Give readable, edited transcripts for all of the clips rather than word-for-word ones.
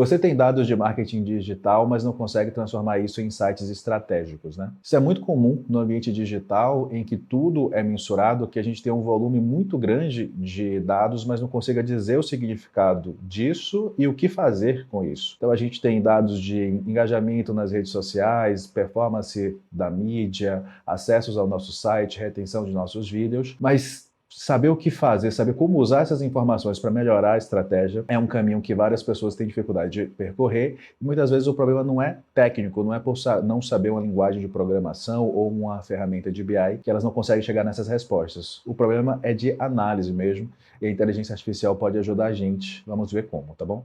Você tem dados de marketing digital, mas não consegue transformar isso em insights estratégicos, né? Isso é muito comum no ambiente digital, em que tudo é mensurado, que a gente tem um volume muito grande de dados, mas não consiga dizer o significado disso e o que fazer com isso. Então a gente tem dados de engajamento nas redes sociais, performance da mídia, acessos ao nosso site, retenção de nossos vídeos, mas saber o que fazer, saber como usar essas informações para melhorar a estratégia é um caminho que várias pessoas têm dificuldade de percorrer. E muitas vezes o problema não é técnico, não é por não saber uma linguagem de programação ou uma ferramenta de BI que elas não conseguem chegar nessas respostas. O problema é de análise mesmo, e a inteligência artificial pode ajudar a gente. Vamos ver como, tá bom?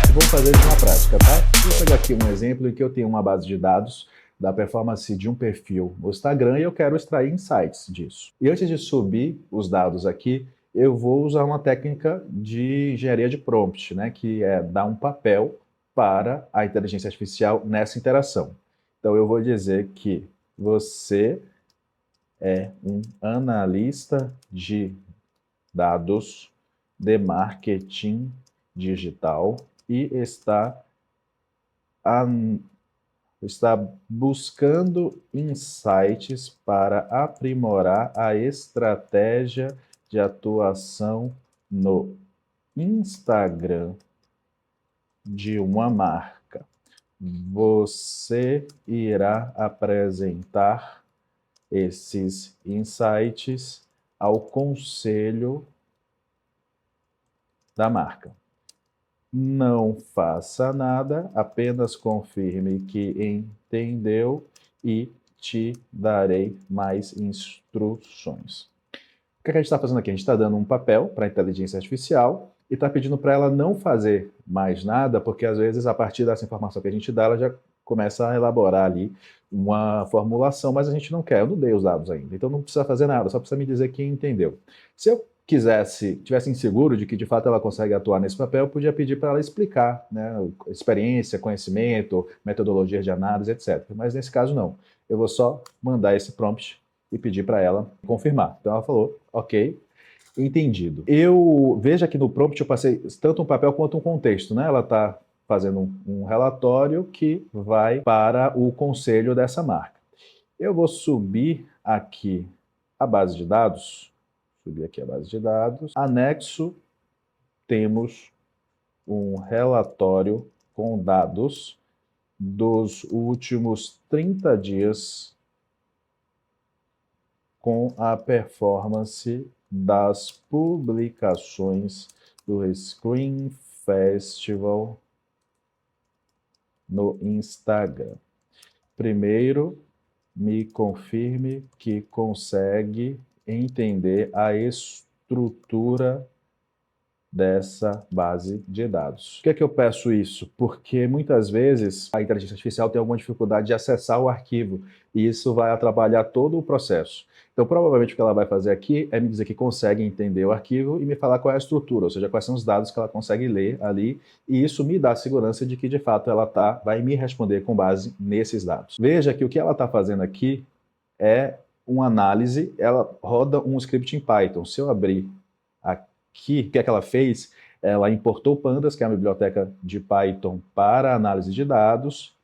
Vamos fazer isso na prática, tá? Vou pegar aqui um exemplo em que eu tenho uma base de dados da performance de um perfil no Instagram e eu quero extrair insights disso. E antes de subir os dados aqui, eu vou usar uma técnica de engenharia de prompt, né, que é dar um papel para a inteligência artificial nessa interação. Então eu vou dizer que você é um analista de dados de marketing digital e está buscando insights para aprimorar a estratégia de atuação no Instagram de uma marca. Você irá apresentar esses insights ao conselho da marca. Não faça nada, apenas confirme que entendeu e te darei mais instruções. O que a gente está fazendo aqui? A gente está dando um papel para a inteligência artificial e está pedindo para ela não fazer mais nada, porque às vezes, a partir dessa informação que a gente dá, ela já começa a elaborar ali uma formulação, mas a gente não quer, eu não dei os dados ainda, então não precisa fazer nada, só precisa me dizer que entendeu. Se eu tivesse inseguro de que de fato ela consegue atuar nesse papel, eu podia pedir para ela explicar, né, experiência, conhecimento, metodologia de análise, etc. Mas nesse caso não. Eu vou só mandar esse prompt e pedir para ela confirmar. Então ela falou, ok, entendido. Eu veja que no prompt eu passei tanto um papel quanto um contexto, né? Ela está fazendo um relatório que vai para o conselho dessa marca. Eu vou subir aqui a base de dados, subir aqui a base de dados. Anexo, temos um relatório com dados dos últimos 30 dias com a performance das publicações do Screen Festival no Instagram. Primeiro, me confirme que consegue entender a estrutura dessa base de dados. Por que é que eu peço isso? Porque muitas vezes a inteligência artificial tem alguma dificuldade de acessar o arquivo e isso vai atrapalhar todo o processo. Então, provavelmente o que ela vai fazer aqui é me dizer que consegue entender o arquivo e me falar qual é a estrutura, ou seja, quais são os dados que ela consegue ler ali, e isso me dá a segurança de que, de fato, ela vai me responder com base nesses dados. Veja que o que ela está fazendo aqui é uma análise, ela roda um script em Python. Se eu abrir aqui, o que é que ela fez? Ela importou Pandas, que é a biblioteca de Python para análise de dados,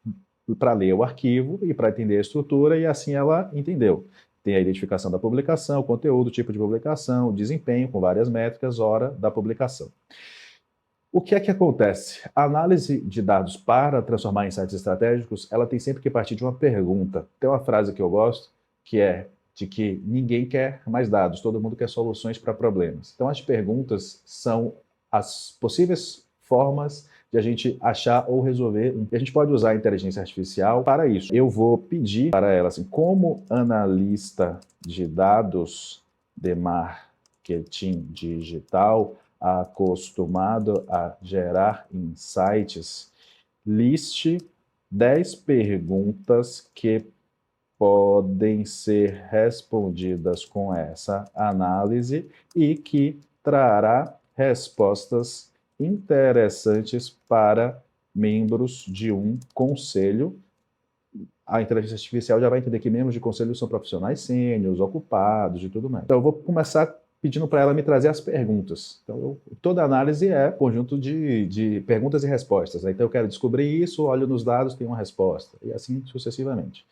para ler o arquivo e para entender a estrutura, e assim ela entendeu. Tem a identificação da publicação, o conteúdo, o tipo de publicação, o desempenho, com várias métricas, hora da publicação. O que é que acontece? A análise de dados para transformar em insights estratégicos, ela tem sempre que partir de uma pergunta. Tem uma frase que eu gosto, que é de que ninguém quer mais dados, todo mundo quer soluções para problemas. Então, as perguntas são as possíveis formas de a gente achar ou resolver. E a gente pode usar a inteligência artificial para isso. Eu vou pedir para ela, assim, como analista de dados de marketing digital, acostumado a gerar insights, liste 10 perguntas que podem ser respondidas com essa análise e que trará respostas interessantes para membros de um conselho. A inteligência artificial já vai entender que membros de conselho são profissionais sêniores, ocupados e tudo mais. Então, eu vou começar pedindo para ela me trazer as perguntas. Então, toda análise é conjunto de perguntas e respostas. Então, eu quero descobrir isso, olho nos dados, tem uma resposta, e assim sucessivamente.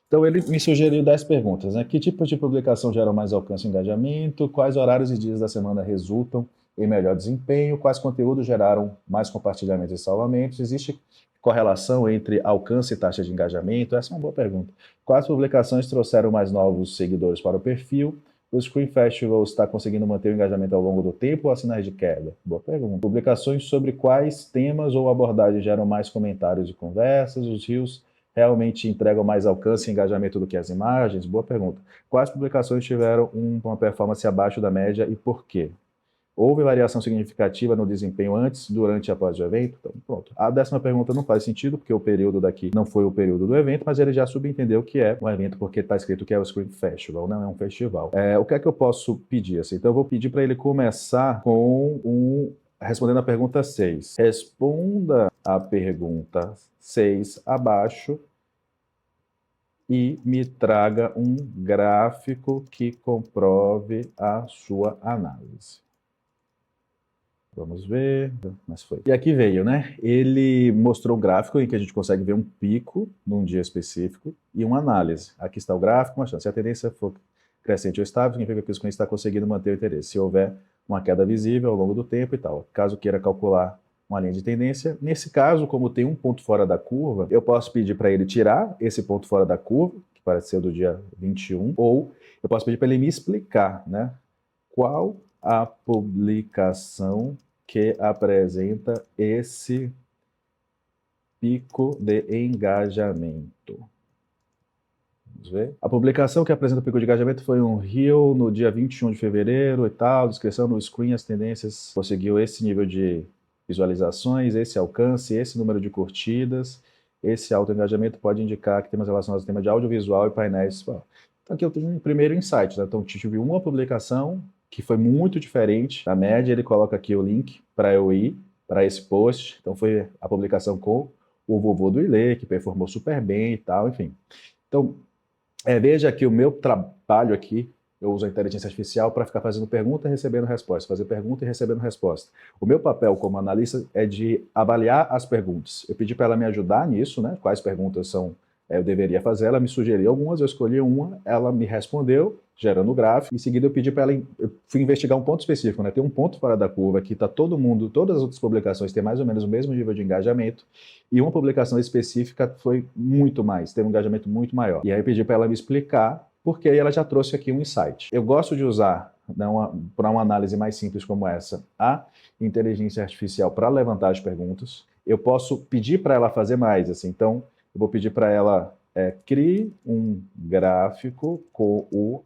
Então, ele me sugeriu 10 perguntas, né? Que tipo de publicação gera mais alcance e engajamento? Quais horários e dias da semana resultam em melhor desempenho? Quais conteúdos geraram mais compartilhamentos e salvamentos? Existe correlação entre alcance e taxa de engajamento? Essa é uma boa pergunta. Quais publicações trouxeram mais novos seguidores para o perfil? O Screen Festival está conseguindo manter o engajamento ao longo do tempo ou há sinais de queda? Boa pergunta. Publicações sobre quais temas ou abordagens geram mais comentários e conversas? Os rios realmente entregam mais alcance e engajamento do que as imagens? Boa pergunta. Quais publicações tiveram uma performance abaixo da média e por quê? Houve variação significativa no desempenho antes, durante e após o evento? Então, pronto. A 10ª pergunta não faz sentido, porque o período daqui não foi o período do evento, mas ele já subentendeu que é um evento, porque está escrito que é o Screen Festival, não é um festival. O que é que eu posso pedir? Assim? Então, eu vou pedir para ele começar com respondendo a pergunta 6. Responda a pergunta 6 abaixo e me traga um gráfico que comprove a sua análise. Vamos ver, mas foi. E aqui veio, né? Ele mostrou um gráfico em que a gente consegue ver um pico num dia específico e uma análise. Aqui está o gráfico, uma chance. Se a tendência for crescente ou estável, significa que o cliente está conseguindo manter o interesse. Se houver uma queda visível ao longo do tempo e tal. Caso queira calcular uma linha de tendência, nesse caso, como tem um ponto fora da curva, eu posso pedir para ele tirar esse ponto fora da curva, que parece ser do dia 21, ou eu posso pedir para ele me explicar, né? Qual a publicação que apresenta esse pico de engajamento? Vamos ver. A publicação que apresenta o pico de engajamento foi um reel no dia 21 de fevereiro e tal, descrição no screen, as tendências, conseguiu esse nível de visualizações, esse alcance, esse número de curtidas, esse alto engajamento pode indicar que temas relacionados ao tema de audiovisual e painéis. Então aqui eu tenho um primeiro insight, né? Então tive uma publicação que foi muito diferente da média, ele coloca aqui o link para eu ir para esse post, então foi a publicação com o vovô do Ilê, que performou super bem e tal, enfim. Então, veja que o meu trabalho aqui, eu uso a inteligência artificial para ficar fazendo pergunta e recebendo resposta, fazer pergunta e recebendo resposta. O meu papel como analista é de avaliar as perguntas. Eu pedi para ela me ajudar nisso, né? Quais perguntas eu deveria fazer, ela me sugeriu algumas, eu escolhi uma, ela me respondeu, gerando o gráfico, em seguida eu pedi para ela, eu fui investigar um ponto específico, né? Tem um ponto fora da curva que está todo mundo, todas as outras publicações têm mais ou menos o mesmo nível de engajamento, e uma publicação específica foi muito mais, teve um engajamento muito maior. E aí eu pedi para ela me explicar, porque aí ela já trouxe aqui um insight. Eu gosto de usar, para uma análise mais simples como essa, a inteligência artificial para levantar as perguntas. Eu posso pedir para ela fazer mais, assim, então eu vou pedir para ela crie um gráfico com o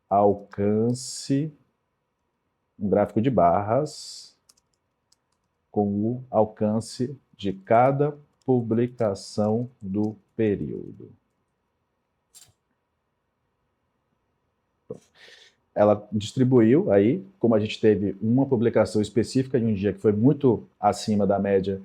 alcance, um gráfico de barras, com o alcance de cada publicação do período. Ela distribuiu aí, como a gente teve uma publicação específica de um dia que foi muito acima da média,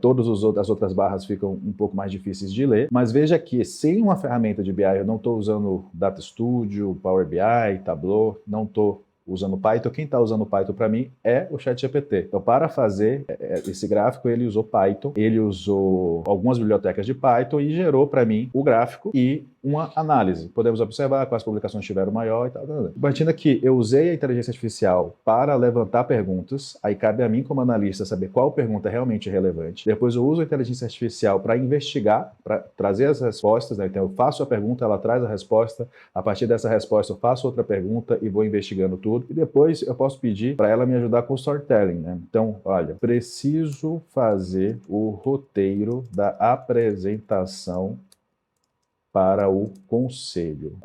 todas as outras barras ficam um pouco mais difíceis de ler, mas veja que sem uma ferramenta de BI, eu não estou usando Data Studio, Power BI, Tableau, não estou usando Python. Quem está usando Python para mim é o ChatGPT. Então, para fazer esse gráfico, ele usou Python, ele usou algumas bibliotecas de Python e gerou para mim o gráfico e uma análise. Podemos observar quais publicações tiveram maior e tal. Partindo aqui, eu usei a inteligência artificial para levantar perguntas, aí cabe a mim como analista saber qual pergunta é realmente relevante. Depois eu uso a inteligência artificial para investigar, para trazer as respostas, né? Então eu faço a pergunta, ela traz a resposta, a partir dessa resposta eu faço outra pergunta e vou investigando tudo. E depois eu posso pedir para ela me ajudar com o storytelling, né? Então, olha, preciso fazer o roteiro da apresentação para o conselho.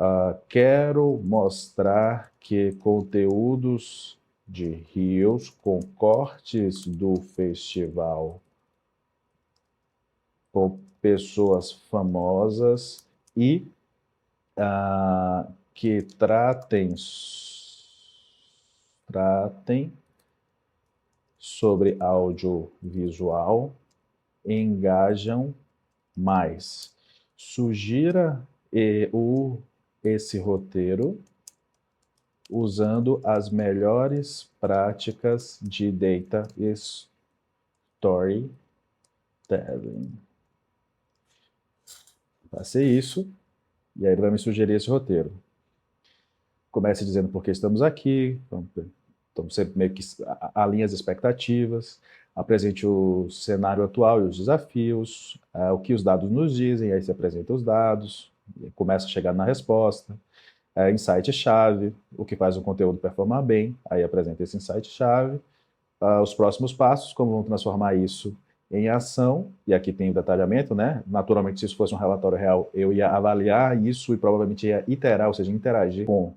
Quero mostrar que conteúdos de Reels com cortes do festival com pessoas famosas e que tratem sobre audiovisual engajam mais. Sugira esse roteiro usando as melhores práticas de Data Storytelling. Passei isso, e aí ele vai me sugerir esse roteiro. Comece dizendo por que estamos aqui, então você meio que alinha as expectativas, apresente o cenário atual e os desafios, o que os dados nos dizem, aí você apresenta os dados, começa a chegar na resposta, insight-chave, o que faz o conteúdo performar bem, aí apresenta esse insight-chave, os próximos passos, como vão transformar isso em ação, e aqui tem o detalhamento, né? Naturalmente, se isso fosse um relatório real, eu ia avaliar isso e provavelmente ia iterar, ou seja, interagir com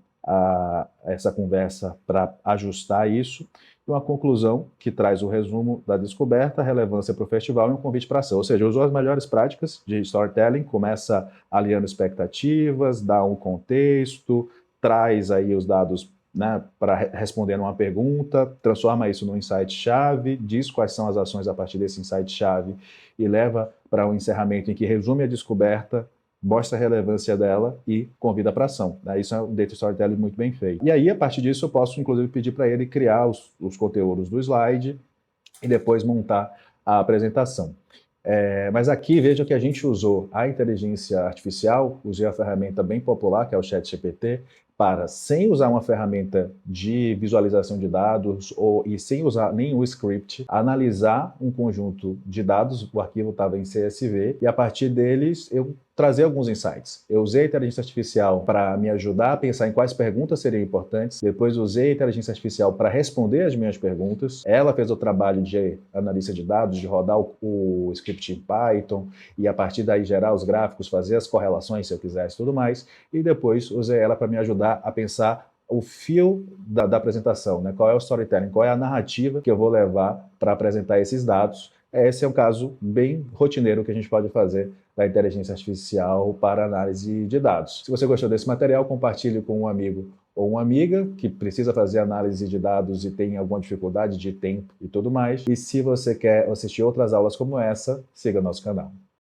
essa conversa para ajustar isso, e uma conclusão que traz o resumo da descoberta, relevância para o festival e um convite para ação. Ou seja, usou as melhores práticas de storytelling, começa aliando expectativas, dá um contexto, traz aí os dados, né, para responder uma pergunta, transforma isso num insight-chave, diz quais são as ações a partir desse insight-chave e leva para um encerramento em que resume a descoberta, mostra a relevância dela e convida para ação. Isso é um data storytelling muito bem feito. E aí, a partir disso, eu posso, inclusive, pedir para ele criar os conteúdos do slide e depois montar a apresentação. Mas aqui, veja que a gente usou a inteligência artificial, usei a ferramenta bem popular, que é o ChatGPT, para, sem usar uma ferramenta de visualização de dados e sem usar nenhum script, analisar um conjunto de dados, o arquivo estava em CSV, e a partir deles eu trazer alguns insights. Eu usei a inteligência artificial para me ajudar a pensar em quais perguntas seriam importantes, depois usei a inteligência artificial para responder as minhas perguntas, ela fez o trabalho de analista de dados, de rodar o script em Python, e a partir daí gerar os gráficos, fazer as correlações se eu quisesse e tudo mais, e depois usei ela para me ajudar a pensar o fio da apresentação, né? Qual é o storytelling, qual é a narrativa que eu vou levar para apresentar esses dados. Esse é um caso bem rotineiro que a gente pode fazer da inteligência artificial para análise de dados. Se você gostou desse material, compartilhe com um amigo ou uma amiga que precisa fazer análise de dados e tem alguma dificuldade de tempo e tudo mais. E se você quer assistir outras aulas como essa, siga nosso canal.